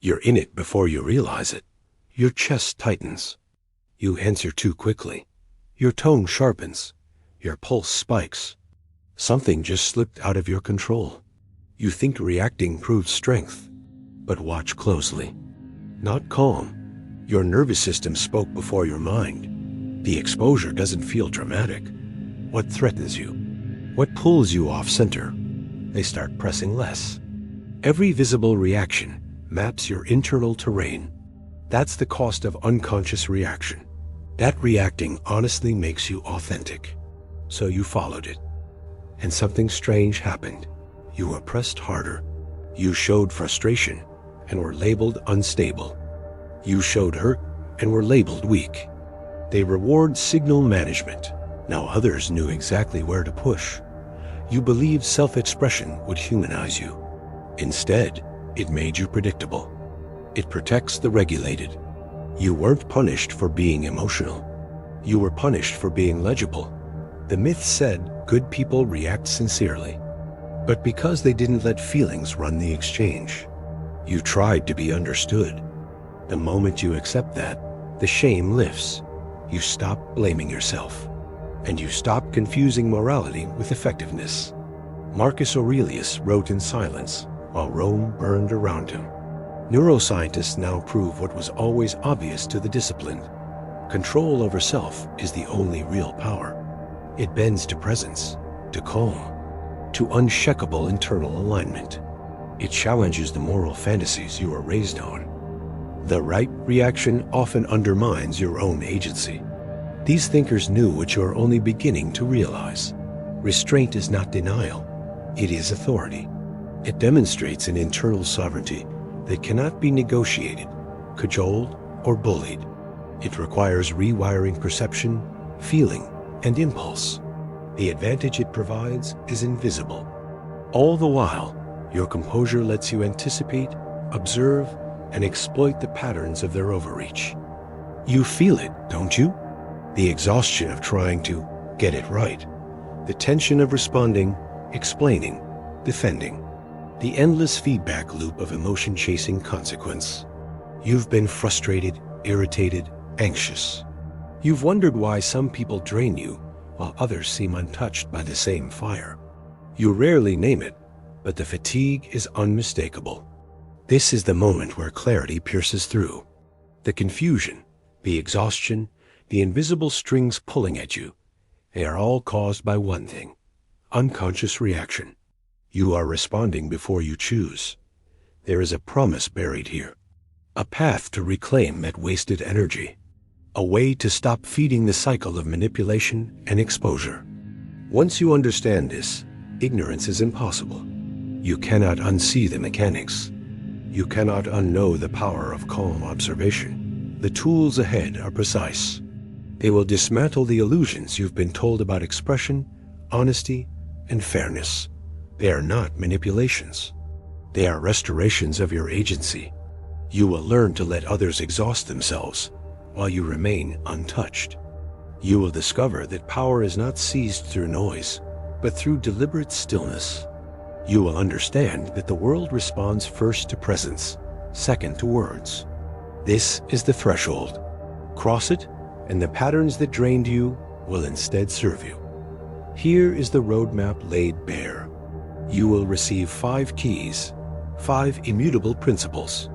You're in it before you realize it. Your chest tightens. You answer too quickly. Your tone sharpens. Your pulse spikes. Something just slipped out of your control. You think reacting proves strength, but watch closely. Not calm. Your nervous system spoke before your mind. The exposure doesn't feel dramatic. What threatens you? What pulls you off center? They start pressing less. Every visible reaction maps your internal terrain. That's the cost of unconscious reaction. That reacting honestly makes you authentic. So you followed it. And something strange happened. You were pressed harder. You showed frustration and were labeled unstable. You showed hurt and were labeled weak. They reward signal management. Now others knew exactly where to push. You believed self-expression would humanize you. Instead, it made you predictable. It protects the regulated. You weren't punished for being emotional. You were punished for being legible. The myth said good people react sincerely. But because they didn't let feelings run the exchange, you tried to be understood. The moment you accept that, the shame lifts. You stop blaming yourself. And you stop confusing morality with effectiveness. Marcus Aurelius wrote in silence while Rome burned around him. Neuroscientists now prove what was always obvious to the disciplined. Control over self is the only real power. It bends to presence, to calm, to unshakable internal alignment. It challenges the moral fantasies you were raised on. The right reaction often undermines your own agency. These thinkers knew what you are only beginning to realize. Restraint is not denial. It is authority. It demonstrates an internal sovereignty that cannot be negotiated, cajoled, or bullied. It requires rewiring perception, feeling, and impulse. The advantage it provides is invisible. All the while, your composure lets you anticipate, observe, and exploit the patterns of their overreach. You feel it, don't you? The exhaustion of trying to get it right. The tension of responding, explaining, defending. The endless feedback loop of emotion-chasing consequence. You've been frustrated, irritated, anxious. You've wondered why some people drain you while others seem untouched by the same fire. You rarely name it, but the fatigue is unmistakable. This is the moment where clarity pierces through. The confusion, the exhaustion, the invisible strings pulling at you, they are all caused by one thing: unconscious reaction. You are responding before you choose. There is a promise buried here, a path to reclaim that wasted energy, a way to stop feeding the cycle of manipulation and exposure. Once you understand this, ignorance is impossible. You cannot unsee the mechanics. You cannot unknow the power of calm observation. The tools ahead are precise. They will dismantle the illusions you've been told about expression, honesty, and fairness. They are not manipulations. They are restorations of your agency. You will learn to let others exhaust themselves while you remain untouched. You will discover that power is not seized through noise, but through deliberate stillness. You will understand that the world responds first to presence, second to words. This is the threshold. Cross it, and the patterns that drained you will instead serve you. Here is the roadmap laid bare. You will receive 5 keys, 5 immutable principles.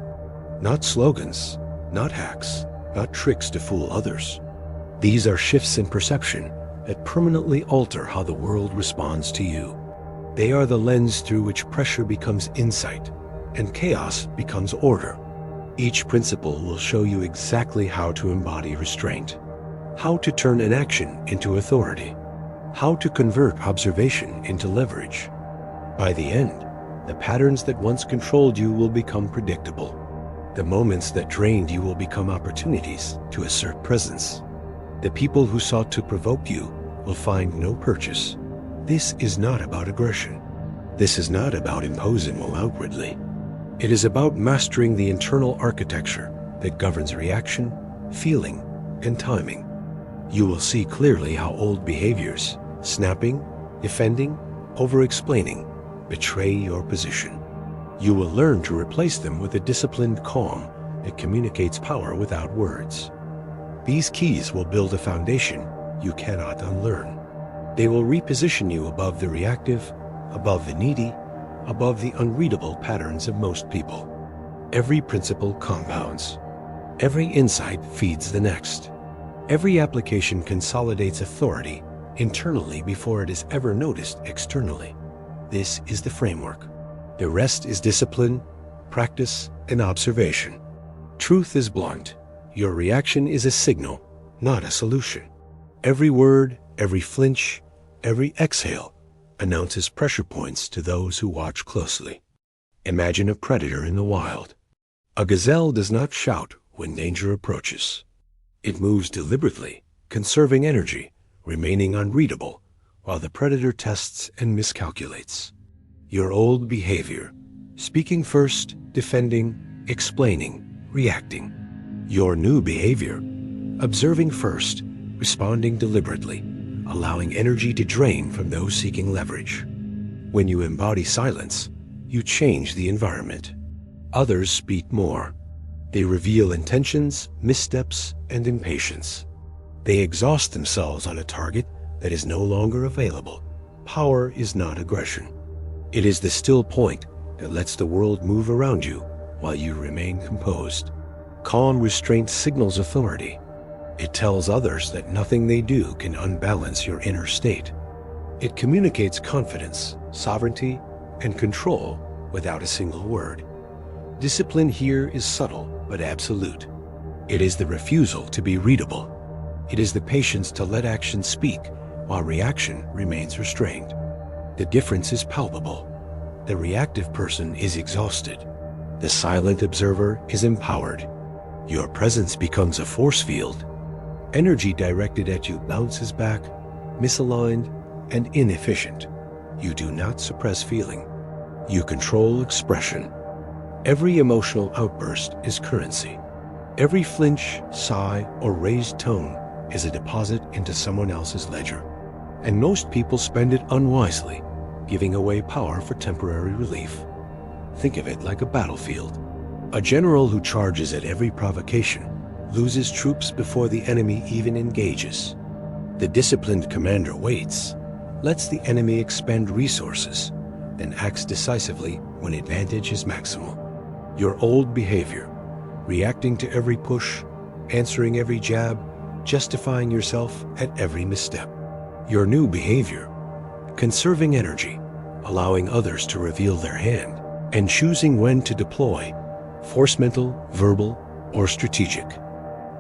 Not slogans, not hacks, not tricks to fool others. These are shifts in perception that permanently alter how the world responds to you. They are the lens through which pressure becomes insight and chaos becomes order. Each principle will show you exactly how to embody restraint, how to turn inaction into authority, how to convert observation into leverage. By the end, the patterns that once controlled you will become predictable. The moments that drained you will become opportunities to assert presence. The people who sought to provoke you will find no purchase. This is not about aggression. This is not about imposing will outwardly. It is about mastering the internal architecture that governs reaction, feeling, and timing. You will see clearly how old behaviors, snapping, defending, over-explaining, betray your position. You will learn to replace them with a disciplined calm that communicates power without words. These keys will build a foundation you cannot unlearn. They will reposition you above the reactive, above the needy, above the unreadable patterns of most people. Every principle compounds. Every insight feeds the next. Every application consolidates authority internally before it is ever noticed externally. This is the framework. The rest is discipline, practice, and observation. Truth is blunt. Your reaction is a signal, not a solution. Every word, every flinch, every exhale announces pressure points to those who watch closely. Imagine a predator in the wild. A gazelle does not shout when danger approaches. It moves deliberately, conserving energy, remaining unreadable, while the predator tests and miscalculates. Your old behavior, speaking first, defending, explaining, reacting. Your new behavior, observing first, responding deliberately, allowing energy to drain from those seeking leverage. When you embody silence, you change the environment. Others speak more. They reveal intentions, missteps, and impatience. They exhaust themselves on a target that is no longer available. Power is not aggression. It is the still point that lets the world move around you while you remain composed. Calm restraint signals authority. It tells others that nothing they do can unbalance your inner state. It communicates confidence, sovereignty, and control without a single word. Discipline here is subtle but absolute. It is the refusal to be readable. It is the patience to let action speak while reaction remains restrained. The difference is palpable. The reactive person is exhausted. The silent observer is empowered. Your presence becomes a force field. Energy directed at you bounces back, misaligned, and inefficient. You do not suppress feeling. You control expression. Every emotional outburst is currency. Every flinch, sigh, or raised tone is a deposit into someone else's ledger. And most people spend it unwisely, giving away power for temporary relief. Think of it like a battlefield. A general who charges at every provocation loses troops before the enemy even engages. The disciplined commander waits, lets the enemy expend resources, then acts decisively when advantage is maximal. Your old behavior, reacting to every push, answering every jab, justifying yourself at every misstep. Your new behavior, conserving energy, allowing others to reveal their hand, and choosing when to deploy, force mental, verbal, or strategic.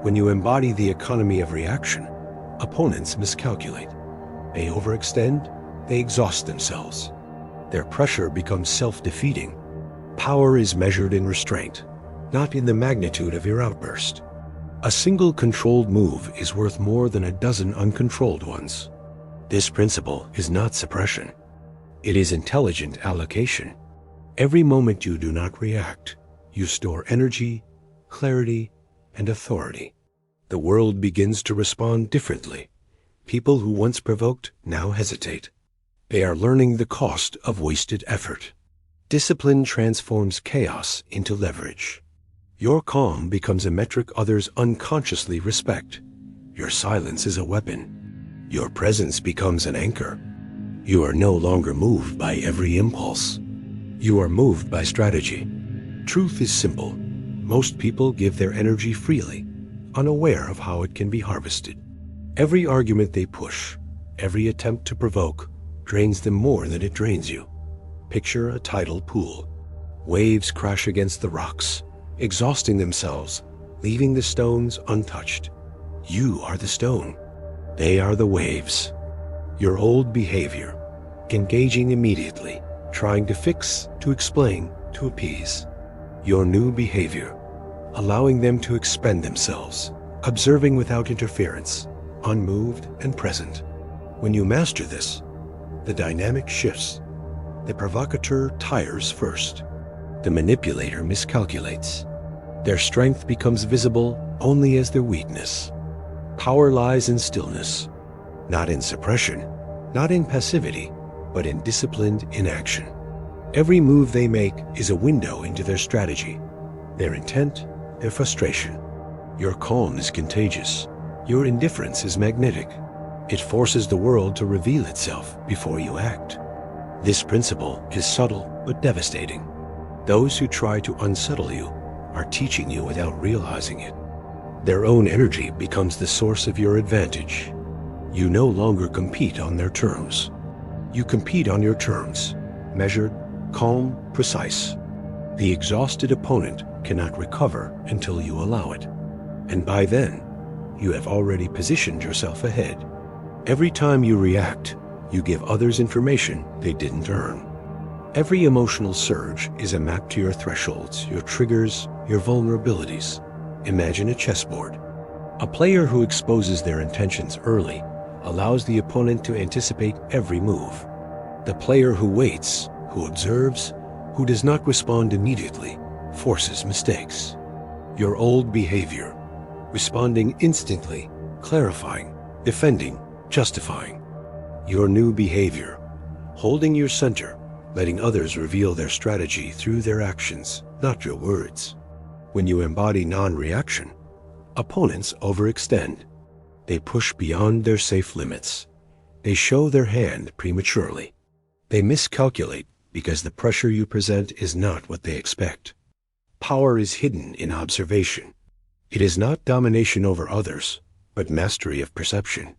When you embody the economy of reaction, opponents miscalculate. They overextend, they exhaust themselves. Their pressure becomes self-defeating. Power is measured in restraint, not in the magnitude of your outburst. A single controlled move is worth more than a dozen uncontrolled ones. This principle is not suppression. It is intelligent allocation. Every moment you do not react, you store energy, clarity, and authority. The world begins to respond differently. People who once provoked now hesitate. They are learning the cost of wasted effort. Discipline transforms chaos into leverage. Your calm becomes a metric others unconsciously respect. Your silence is a weapon. Your presence becomes an anchor. You are no longer moved by every impulse. You are moved by strategy. Truth is simple. Most people give their energy freely, unaware of how it can be harvested. Every argument they push, every attempt to provoke, drains them more than it drains you. Picture a tidal pool. Waves crash against the rocks, exhausting themselves, leaving the stones untouched. You are the stone. They are the waves. Your old behavior, engaging immediately, trying to fix, to explain, to appease. Your new behavior, allowing them to expend themselves, observing without interference, unmoved and present. When you master this, the dynamic shifts. The provocateur tires first. The manipulator miscalculates. Their strength becomes visible only as their weakness. Power lies in stillness, not in suppression, not in passivity, but in disciplined inaction. Every move they make is a window into their strategy, their intent, their frustration. Your calm is contagious. Your indifference is magnetic. It forces the world to reveal itself before you act. This principle is subtle but devastating. Those who try to unsettle you are teaching you without realizing it. Their own energy becomes the source of your advantage. You no longer compete on their terms. You compete on your terms, measured, calm, precise. The exhausted opponent cannot recover until you allow it. And by then, you have already positioned yourself ahead. Every time you react, you give others information they didn't earn. Every emotional surge is a map to your thresholds, your triggers, your vulnerabilities. Imagine a chessboard. A player who exposes their intentions early allows the opponent to anticipate every move. The player who waits, who observes, who does not respond immediately, forces mistakes. Your old behavior, responding instantly, clarifying, defending, justifying. Your new behavior, holding your center, letting others reveal their strategy through their actions, not your words. When you embody non-reaction, opponents overextend. They push beyond their safe limits. They show their hand prematurely. They miscalculate because the pressure you present is not what they expect. Power is hidden in observation. It is not domination over others, but mastery of perception.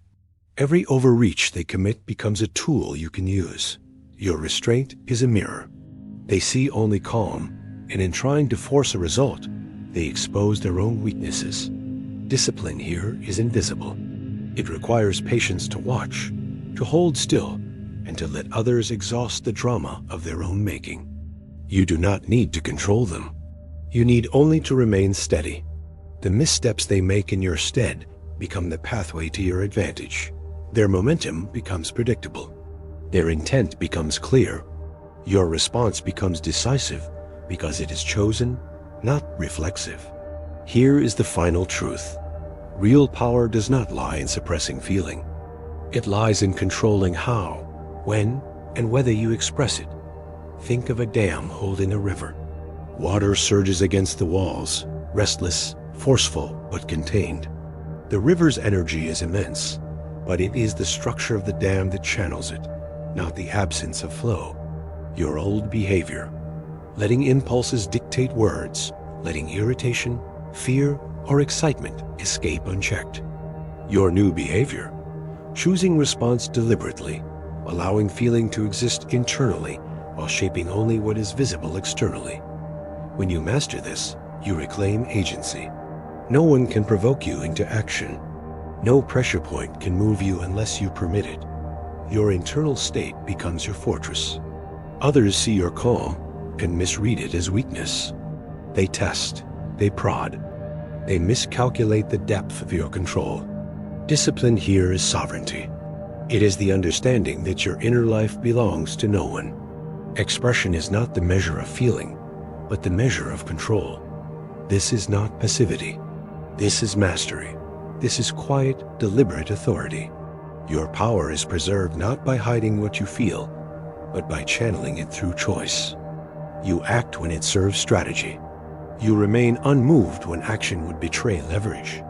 Every overreach they commit becomes a tool you can use. Your restraint is a mirror. They see only calm, and in trying to force a result, they expose their own weaknesses. Discipline here is invisible. It requires patience to watch, to hold still, and to let others exhaust the drama of their own making. You do not need to control them. You need only to remain steady. The missteps they make in your stead become the pathway to your advantage. Their momentum becomes predictable. Their intent becomes clear. Your response becomes decisive because it is chosen, not reflexive. Here is the final truth. Real power does not lie in suppressing feeling. It lies in controlling how, when, and whether you express it. Think of a dam holding a river. Water surges against the walls, restless, forceful, but contained. The river's energy is immense, but it is the structure of the dam that channels it, not the absence of flow. Your old behavior, letting impulses dictate words, letting irritation, fear, or excitement escape unchecked. Your new behavior, choosing response deliberately, allowing feeling to exist internally while shaping only what is visible externally. When you master this, you reclaim agency. No one can provoke you into action. No pressure point can move you unless you permit it. Your internal state becomes your fortress. Others see your calm and misread it as weakness. They test, they prod, they miscalculate the depth of your control. Discipline here is sovereignty. It is the understanding that your inner life belongs to no one. Expression is not the measure of feeling, but the measure of control. This is not passivity. This is mastery. This is quiet, deliberate authority. Your power is preserved not by hiding what you feel, but by channeling it through choice. You act when it serves strategy. You remain unmoved when action would betray leverage.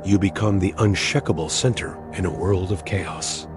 You become the unshakable center in a world of chaos.